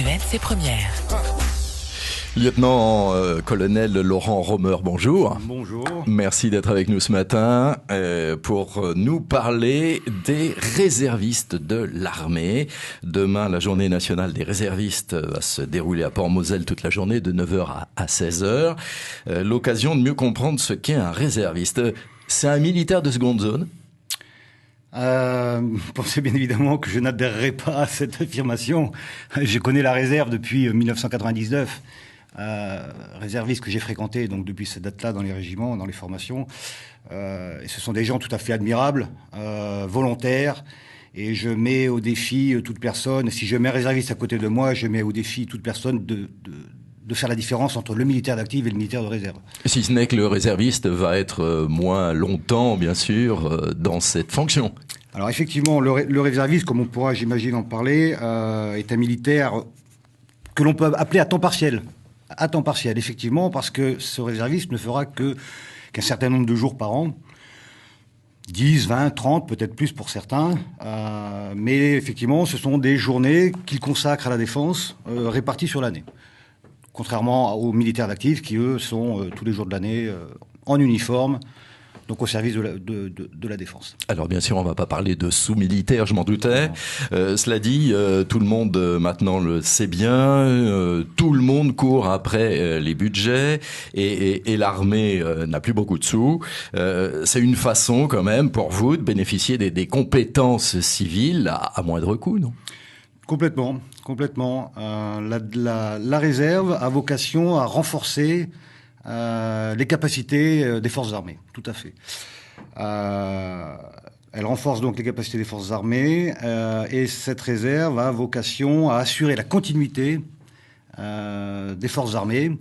RTVNC Première. Lieutenant-colonel Laurent Romer, bonjour. Bonjour. Merci d'être avec nous ce matin pour nous parler des réservistes de l'armée. Demain, la journée nationale des réservistes va se dérouler à Port-Moselle toute la journée de 9h à 16h. L'occasion de mieux comprendre ce qu'est un réserviste. C'est un militaire de seconde zone ? Pensez bien évidemment que je n'adhérerai pas à cette affirmation. Je connais la réserve depuis 1999. Réservistes que j'ai fréquentés donc depuis cette date-là dans les régiments, dans les formations. Et ce sont des gens tout à fait admirables, volontaires. Et je mets au défi toute personne. Si je mets un réserviste à côté de moi, je mets au défi toute personne de faire la différence entre le militaire d'active et le militaire de réserve. Si ce n'est que le réserviste va être moins longtemps, bien sûr, dans cette fonction. Alors effectivement, le réserviste, comme on pourra, j'imagine, en parler, est un militaire que l'on peut appeler à temps partiel. À temps partiel, effectivement, parce que ce réserviste ne fera qu'un certain nombre de jours par an. 10, 20, 30, peut-être plus pour certains. Mais effectivement, ce sont des journées qu'il consacre à la défense, réparties sur l'année. Contrairement aux militaires d'actifs qui, eux, sont tous les jours de l'année en uniforme, donc au service de la défense. Alors bien sûr, on ne va pas parler de sous-militaires, je m'en doutais. Cela dit, tout le monde maintenant le sait bien, tout le monde court après les budgets et l'armée n'a plus beaucoup de sous. C'est une façon quand même pour vous de bénéficier des compétences civiles à moindre coût, non ? Complètement. La réserve a vocation à renforcer les capacités des forces armées, tout à fait. Elle renforce donc les capacités des forces armées et cette réserve a vocation à assurer la continuité des forces armées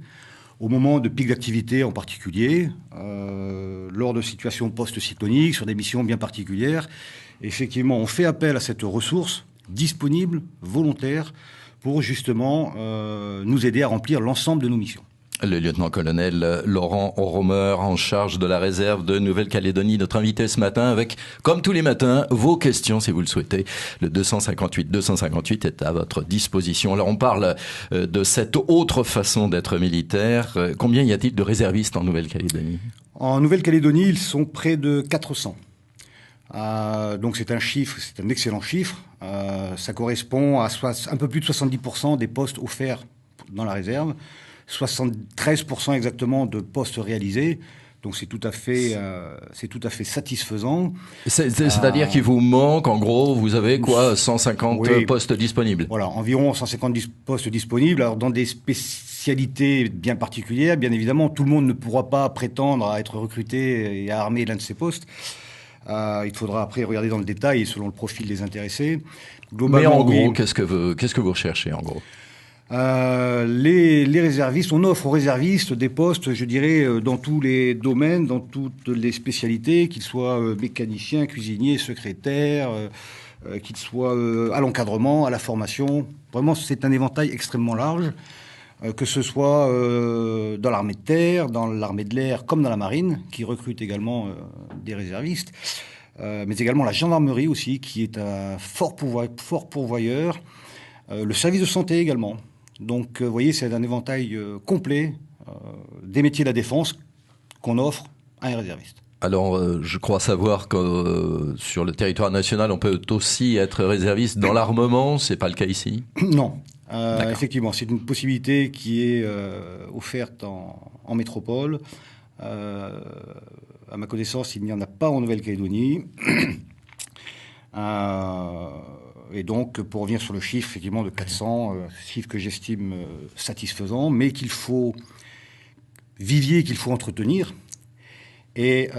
au moment de pics d'activité en particulier, lors de situations post-cycloniques, sur des missions bien particulières. Et effectivement, on fait appel à cette ressource disponible, volontaire, pour justement nous aider à remplir l'ensemble de nos missions. Le lieutenant-colonel Laurent Romer, en charge de la réserve de Nouvelle-Calédonie, notre invité ce matin avec, comme tous les matins, vos questions si vous le souhaitez. Le 258 est à votre disposition. Alors on parle de cette autre façon d'être militaire. Combien y a-t-il de réservistes en Nouvelle-Calédonie ? En Nouvelle-Calédonie, ils sont près de 400. Donc c'est un chiffre, c'est un excellent chiffre. Ça correspond à un peu plus de 70% des postes offerts dans la réserve. 73% exactement de postes réalisés. Donc c'est tout à fait satisfaisant. C'est-à-dire qu'il vous manque, en gros, vous avez quoi, 150 oui, postes disponibles? Voilà, environ 150 postes disponibles. Alors dans des spécialités bien particulières, bien évidemment, tout le monde ne pourra pas prétendre à être recruté et à armer l'un de ces postes. Il faudra après regarder dans le détail selon le profil des intéressés. Mais en gros, oui. Qu'est-ce que vous recherchez en gros? Les réservistes, on offre aux réservistes des postes, je dirais, dans tous les domaines, dans toutes les spécialités, qu'ils soient mécaniciens, cuisiniers, secrétaires, qu'ils soient à l'encadrement, à la formation. Vraiment, c'est un éventail extrêmement large, que ce soit dans l'armée de terre, dans l'armée de l'air, comme dans la marine, qui recrute également des réservistes, mais également la gendarmerie aussi, qui est un fort pourvoyeur, le service de santé également. Donc, vous voyez, c'est un éventail complet des métiers de la défense qu'on offre à un réserviste. Alors, je crois savoir que sur le territoire national, on peut aussi être réserviste dans l'armement. C'est pas le cas ici? Non. Effectivement, c'est une possibilité qui est offerte en métropole. À ma connaissance, il n'y en a pas en Nouvelle-Calédonie. Et donc, pour revenir sur le chiffre, effectivement, de 400, chiffre que j'estime satisfaisant, mais qu'il faut entretenir. Et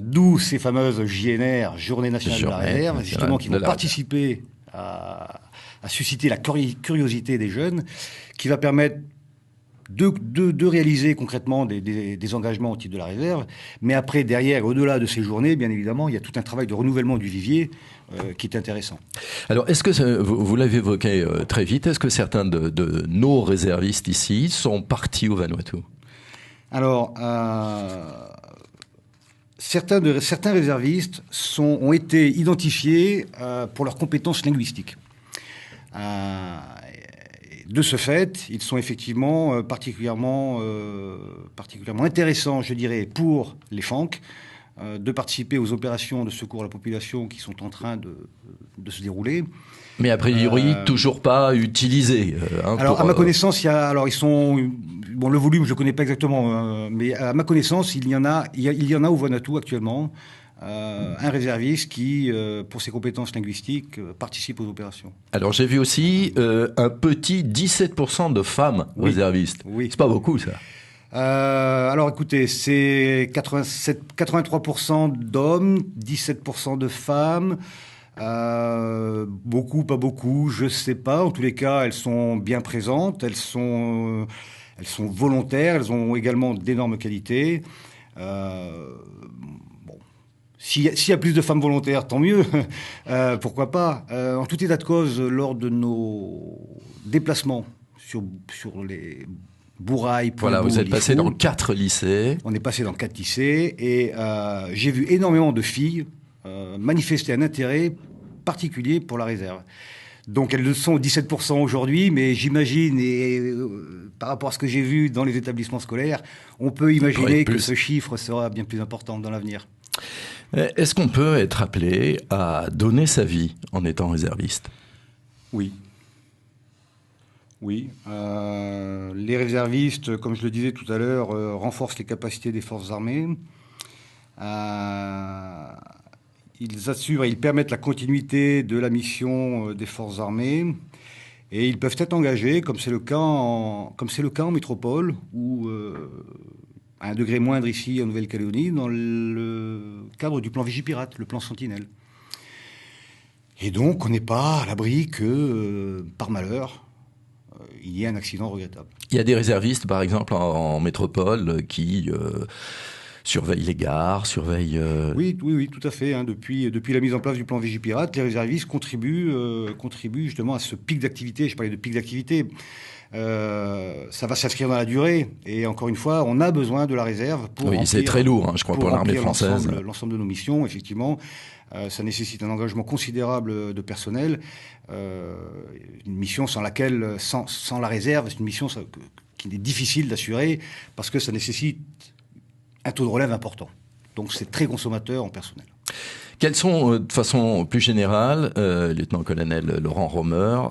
d'où ces fameuses JNR, Journée nationale de la réserve, justement, qui vont participer à susciter la curiosité des jeunes, qui va permettre de réaliser concrètement des engagements au titre de la réserve. Mais après, derrière, au-delà de ces journées, bien évidemment, il y a tout un travail de renouvellement du vivier qui est intéressant. Alors, est-ce que, vous l'avez évoqué très vite, est-ce que certains de nos réservistes ici sont partis au Vanuatu? Alors, certains réservistes ont été identifiés pour leurs compétences linguistiques. De ce fait, ils sont effectivement particulièrement intéressants, je dirais, pour les FANC, de participer aux opérations de secours à la population qui sont en train de se dérouler. Mais a priori, toujours pas utilisés. Alors, à ma connaissance, ils sont, bon, le volume, je le connais pas exactement, mais à ma connaissance, il y en a au Vanuatu actuellement, un réserviste qui, pour ses compétences linguistiques, participe aux opérations. Alors, j'ai vu aussi un petit 17% de femmes réservistes. Oui. C'est pas beaucoup, ça. Alors écoutez, c'est 83% d'hommes, 17% de femmes. Beaucoup, pas beaucoup, je sais pas. En tous les cas, elles sont bien présentes, elles sont volontaires, elles ont également d'énormes qualités. Bon, s'il y a plus de femmes volontaires, tant mieux. Pourquoi pas. En tout état de cause, lors de nos déplacements sur les Bourail, voilà, vous êtes passé dans 4 lycées. On est passé dans 4 lycées et j'ai vu énormément de filles manifester un intérêt particulier pour la réserve. Donc elles le sont 17% aujourd'hui, mais j'imagine, et par rapport à ce que j'ai vu dans les établissements scolaires, on peut imaginer que ce chiffre sera bien plus important dans l'avenir. Est-ce qu'on peut être appelé à donner sa vie en étant réserviste ? Oui. Oui, les réservistes, comme je le disais tout à l'heure, renforcent les capacités des forces armées. Ils permettent la continuité de la mission des forces armées et ils peuvent être engagés, comme c'est le cas en métropole ou à un degré moindre ici en Nouvelle-Calédonie, dans le cadre du plan Vigipirate, le plan Sentinelle. Et donc, on n'est pas à l'abri que, par malheur, il y ait un accident regrettable. Il y a des réservistes, par exemple, en métropole, qui surveillent les gares, surveillent... Oui, tout à fait. Depuis la mise en place du plan Vigipirate, les réservistes contribuent justement à ce pic d'activité. Je parlais de pic d'activité. Ça va s'inscrire dans la durée. Et encore une fois, on a besoin de la réserve pour remplir, c'est très lourd, je crois, pour l'armée française. L'ensemble de nos missions, effectivement. Ça nécessite un engagement considérable de personnel. Une mission sans la réserve, c'est une mission qui est difficile d'assurer parce que ça nécessite un taux de relève important. Donc c'est très consommateur en personnel. Quelles sont, de façon plus générale, lieutenant-colonel Laurent Romer,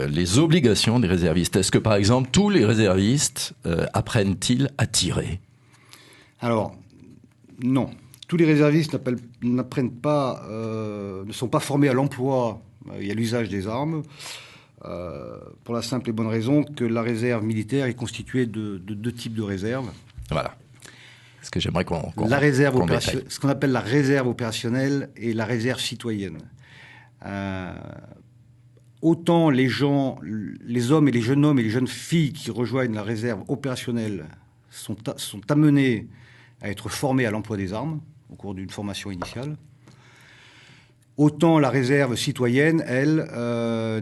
les obligations des réservistes ? Est-ce que, par exemple, tous les réservistes apprennent-ils à tirer ? Alors, non. Tous les réservistes n'apprennent pas, ne sont pas formés à l'emploi et à l'usage des armes, pour la simple et bonne raison que la réserve militaire est constituée de 2 types de réserves. Voilà. Ce que j'aimerais qu'on ce qu'on appelle la réserve opérationnelle et la réserve citoyenne. Autant les hommes et les jeunes filles qui rejoignent la réserve opérationnelle sont amenés à être formés à l'emploi des armes au cours d'une formation initiale. Autant la réserve citoyenne, elle,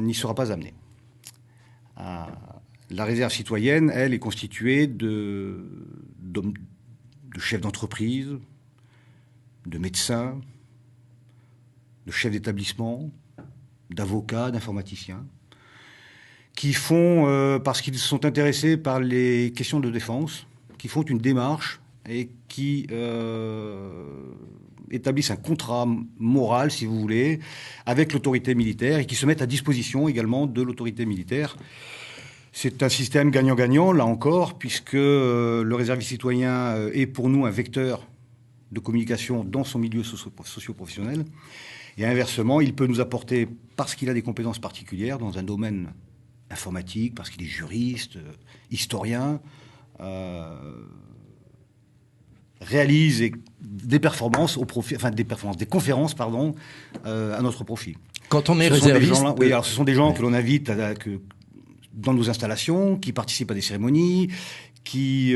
n'y sera pas amenée. La réserve citoyenne, elle, est constituée de chefs d'entreprise, de médecins, de chefs d'établissement, d'avocats, d'informaticiens, qui font, parce qu'ils sont intéressés par les questions de défense, qui font une démarche et qui établissent un contrat moral, si vous voulez, avec l'autorité militaire et qui se mettent à disposition également de l'autorité militaire. C'est un système gagnant-gagnant, là encore, puisque le réserviste citoyen est pour nous un vecteur de communication dans son milieu socio-professionnel. Et inversement, il peut nous apporter, parce qu'il a des compétences particulières dans un domaine informatique, parce qu'il est juriste, historien, réalise des conférences à notre profit. Quand on est réserviste, alors ce sont des gens que l'on invite dans nos installations, qui participent à des cérémonies, qui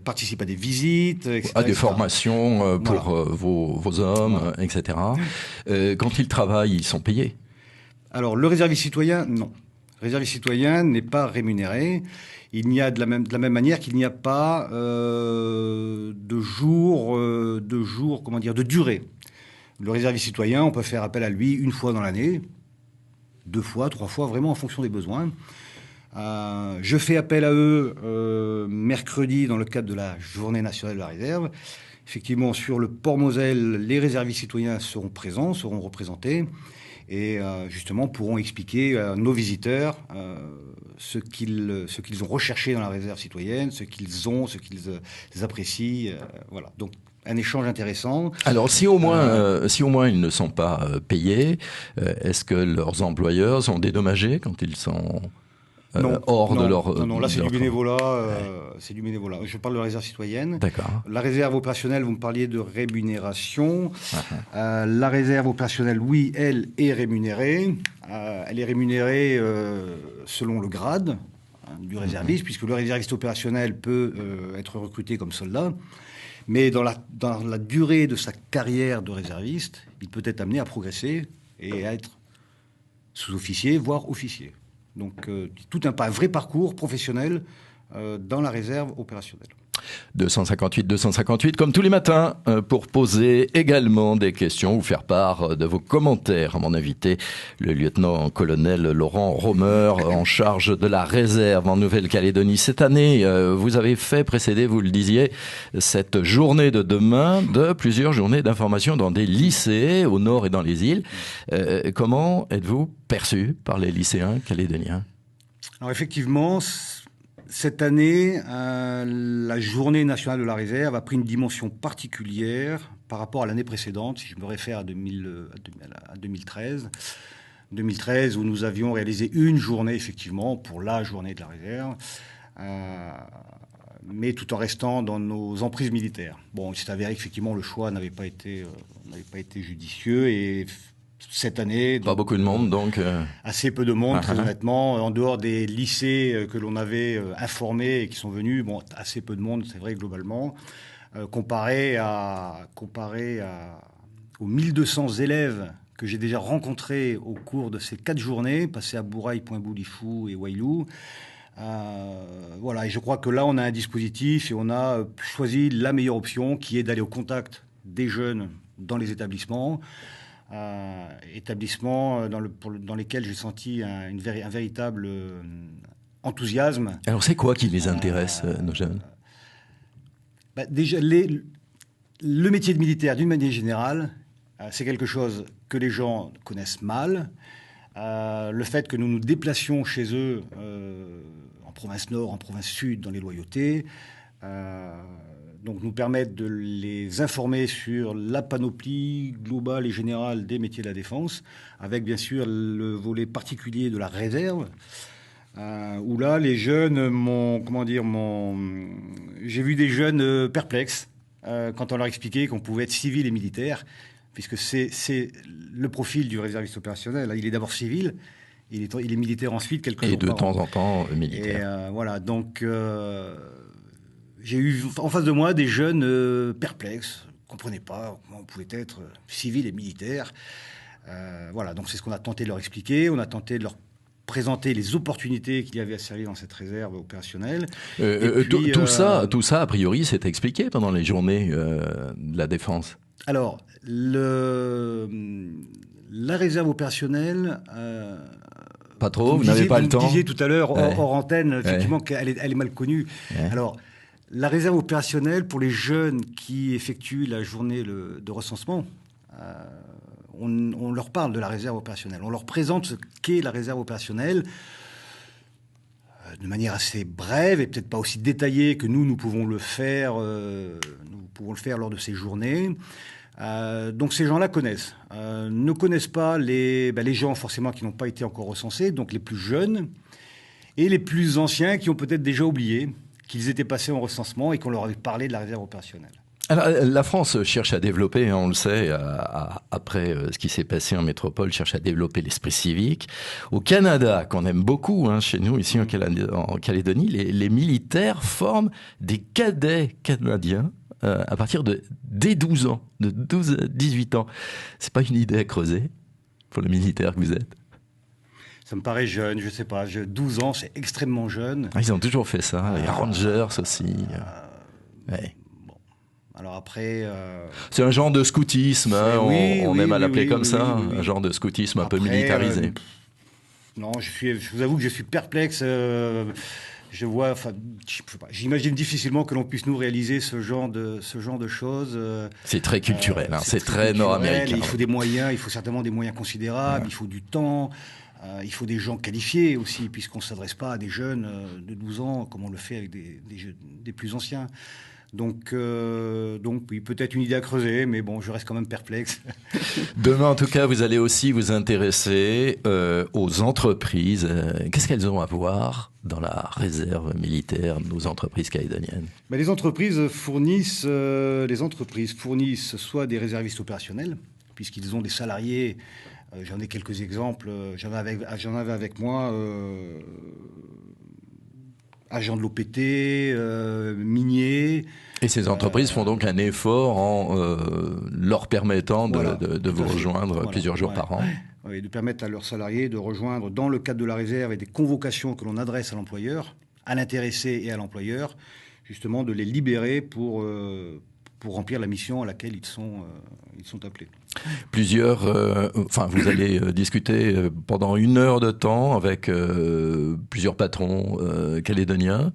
participent à des visites, etc. À des formations pour vos hommes, etc. Quand ils travaillent, ils sont payés? Alors, le réserviste citoyen, non. Le réserviste citoyen n'est pas rémunéré. Il n'y a de la même manière qu'il n'y a pas de durée. Le réserviste citoyen, on peut faire appel à lui une fois dans l'année, 2 fois, 3 fois, vraiment en fonction des besoins. Je fais appel à eux mercredi dans le cadre de la Journée nationale de la réserve. Effectivement, sur le port Moselle, les réservistes citoyens seront présents, seront représentés et justement pourront expliquer à nos visiteurs ce qu'ils ont recherché dans la réserve citoyenne, ce qu'ils ont, ce qu'ils apprécient. Voilà. Donc, un échange intéressant. Alors, si au moins ils ne sont pas payés, est-ce que leurs employeurs sont dédommagés quand ils sont hors de leur... Non, là c'est du bénévolat. C'est du bénévolat. Je parle de la réserve citoyenne. D'accord. La réserve opérationnelle, vous me parliez de rémunération. La réserve opérationnelle, oui, elle est rémunérée. Elle est rémunérée selon le grade du réserviste, puisque le réserviste opérationnel peut être recruté comme soldat. Mais dans la durée de sa carrière de réserviste, il peut être amené à progresser et à être sous-officier, voire officier. Donc, tout un vrai parcours professionnel dans la réserve opérationnelle. 258, comme tous les matins, pour poser également des questions ou faire part de vos commentaires à mon invité, le lieutenant-colonel Laurent Romer, en charge de la réserve en Nouvelle-Calédonie. Cette année, vous avez fait précéder, vous le disiez, cette journée de demain de plusieurs journées d'information dans des lycées au nord et dans les îles. Comment êtes-vous perçu par les lycéens calédoniens ? Alors effectivement, cette année, la journée nationale de la réserve a pris une dimension particulière par rapport à l'année précédente, si je me réfère à 2013. 2013, où nous avions réalisé une journée, effectivement, pour la journée de la réserve, mais tout en restant dans nos emprises militaires. Bon, il s'est avéré qu'effectivement, le choix n'avait pas été judicieux et... Cette année... Pas beaucoup de monde, donc... Assez peu de monde, très honnêtement. En dehors des lycées que l'on avait informés et qui sont venus, bon, assez peu de monde, c'est vrai, globalement. Comparé aux 1200 élèves que j'ai déjà rencontrés au cours de ces 4 journées, passées à Bourail, Pointe-Boulifou et Wailou. Voilà, et je crois que là, on a un dispositif et on a choisi la meilleure option, qui est d'aller au contact des jeunes dans les établissements. Établissements dans lesquels j'ai senti un véritable enthousiasme. Alors c'est quoi qui les intéresse, nos jeunes ? Déjà, le métier de militaire, d'une manière générale, c'est quelque chose que les gens connaissent mal. Le fait que nous nous déplacions chez eux, en province nord, en province sud, dans les loyautés, donc nous permettent de les informer sur la panoplie globale et générale des métiers de la défense, avec bien sûr le volet particulier de la réserve, où là les jeunes j'ai vu des jeunes perplexes quand on leur expliquait qu'on pouvait être civil et militaire, puisque c'est le profil du réserviste opérationnel. Il est d'abord civil, il est militaire ensuite, quelques jours par an. Et de temps en temps Et militaire. voilà, donc... j'ai eu en face de moi des jeunes perplexes, ne comprenaient pas comment on pouvait être civil et militaire. Voilà, donc c'est ce qu'on a tenté de leur expliquer. On a tenté de leur présenter les opportunités qu'il y avait à servir dans cette réserve opérationnelle. Tout ça, a priori, c'est expliqué pendant les journées de la défense. Alors, la réserve opérationnelle... pas trop, vous n'avez pas le temps. Vous disiez tout à l'heure, hors antenne, effectivement, qu'elle est mal connue. Ouais. Alors... La réserve opérationnelle, pour les jeunes qui effectuent la journée de recensement, on leur parle de la réserve opérationnelle. On leur présente ce qu'est la réserve opérationnelle de manière assez brève et peut-être pas aussi détaillée que nous pouvons le faire. Nous pouvons le faire lors de ces journées. Donc ces gens-là connaissent. Ne connaissent pas les gens forcément qui n'ont pas été encore recensés, donc les plus jeunes, et les plus anciens qui ont peut-être déjà oublié qu'ils étaient passés en recensement et qu'on leur avait parlé de la réserve opérationnelle. Alors, la France cherche à développer, on le sait, après ce qui s'est passé en métropole, cherche à développer l'esprit civique. Au Canada, qu'on aime beaucoup, chez nous, ici en Calédonie, les militaires forment des cadets canadiens à partir dès 12 ans, de 12 à 18 ans. C'est pas une idée à creuser pour le militaire que vous êtes? Ça me paraît jeune, je sais pas. 12 ans, c'est extrêmement jeune. Ils ont toujours fait ça. Les Rangers aussi. Ouais. Bon. Alors après... C'est un genre de scoutisme. On aime à l'appeler comme ça. Un genre de scoutisme après, un peu militarisé. Non, je vous avoue que je suis perplexe. Je vois, enfin, j'imagine difficilement que l'on puisse nous réaliser ce genre de choses. C'est très culturel, c'est très nord-américain. Il faut des moyens, il faut certainement des moyens considérables, il faut du temps, il faut des gens qualifiés aussi, puisqu'on ne s'adresse pas à des jeunes de 12 ans comme on le fait avec des plus anciens. Donc oui, peut-être une idée à creuser, mais bon, je reste quand même perplexe. Demain, en tout cas, vous allez aussi vous intéresser aux entreprises. Qu'est-ce qu'elles ont à voir dans la réserve militaire, nos entreprises calédoniennes? Les entreprises fournissent soit des réservistes opérationnels, puisqu'ils ont des salariés. J'en ai quelques exemples. J'en avais avec moi. Agents de l'OPT, miniers. Et ces entreprises font donc un effort en leur permettant de vous rejoindre plusieurs jours par an. Oui, de permettre à leurs salariés de rejoindre, dans le cadre de la réserve et des convocations que l'on adresse à l'employeur, à l'intéressé et à l'employeur, justement de les libérer pour remplir la mission à laquelle ils sont appelés. Vous allez discuter pendant 1 heure de temps avec plusieurs patrons calédoniens.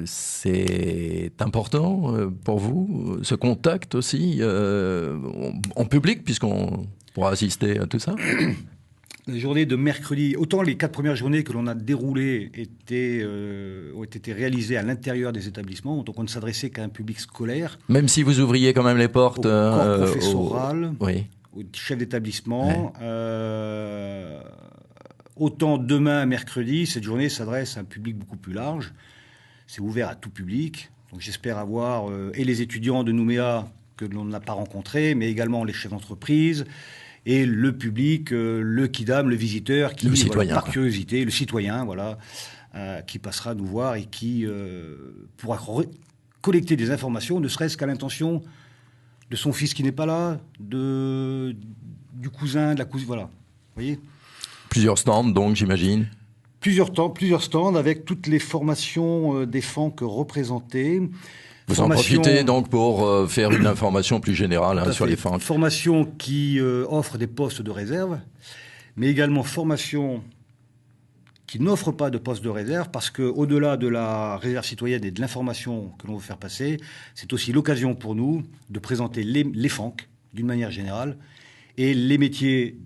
C'est important pour vous, ce contact aussi en public, puisqu'on pourra assister à tout ça? Les journées de mercredi, autant les 4 premières journées que l'on a déroulées ont été réalisées à l'intérieur des établissements, donc on ne s'adressait qu'à un public scolaire. Même si vous ouvriez quand même les portes au corps professoral, au chef d'établissement. Ouais. Autant demain, mercredi, cette journée s'adresse à un public beaucoup plus large. C'est ouvert à tout public. Donc j'espère avoir et les étudiants de Nouméa que l'on n'a pas rencontrés, mais également les chefs d'entreprise, et le public, le kidam, le visiteur, qui, par curiosité, le citoyen, qui passera nous voir et qui pourra collecter des informations, ne serait-ce qu'à l'intention de son fils qui n'est pas là, du cousin, de la cousine, voilà. Vous voyez ? Plusieurs stands, donc, j'imagine. Plusieurs stands avec toutes les formations des FANC représentées. Vous en profitez donc pour faire une information plus générale sur les FANC. Formation qui offre des postes de réserve, mais également formation qui n'offre pas de postes de réserve, parce qu'au-delà de la réserve citoyenne et de l'information que l'on veut faire passer, c'est aussi l'occasion pour nous de présenter les FANC d'une manière générale et les métiers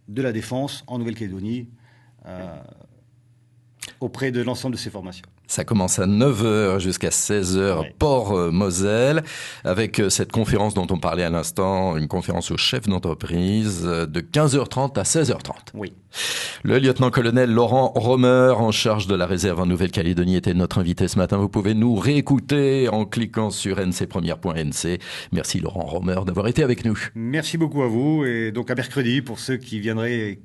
de la défense en Nouvelle-Calédonie auprès de l'ensemble de ces formations. Ça commence à 9h jusqu'à 16h, Port-Moselle, avec cette conférence dont on parlait à l'instant, une conférence aux chefs d'entreprise de 15h30 à 16h30. Oui. Le lieutenant-colonel Laurent Romer, en charge de la réserve en Nouvelle-Calédonie, était notre invité ce matin. Vous pouvez nous réécouter en cliquant sur ncpremière.nc. Merci Laurent Romer d'avoir été avec nous. Merci beaucoup à vous, et donc à mercredi pour ceux qui viendraient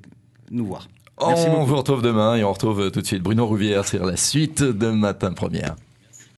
nous voir. On vous retrouve demain et on retrouve tout de suite Bruno Rouvière sur la suite de Matin Première.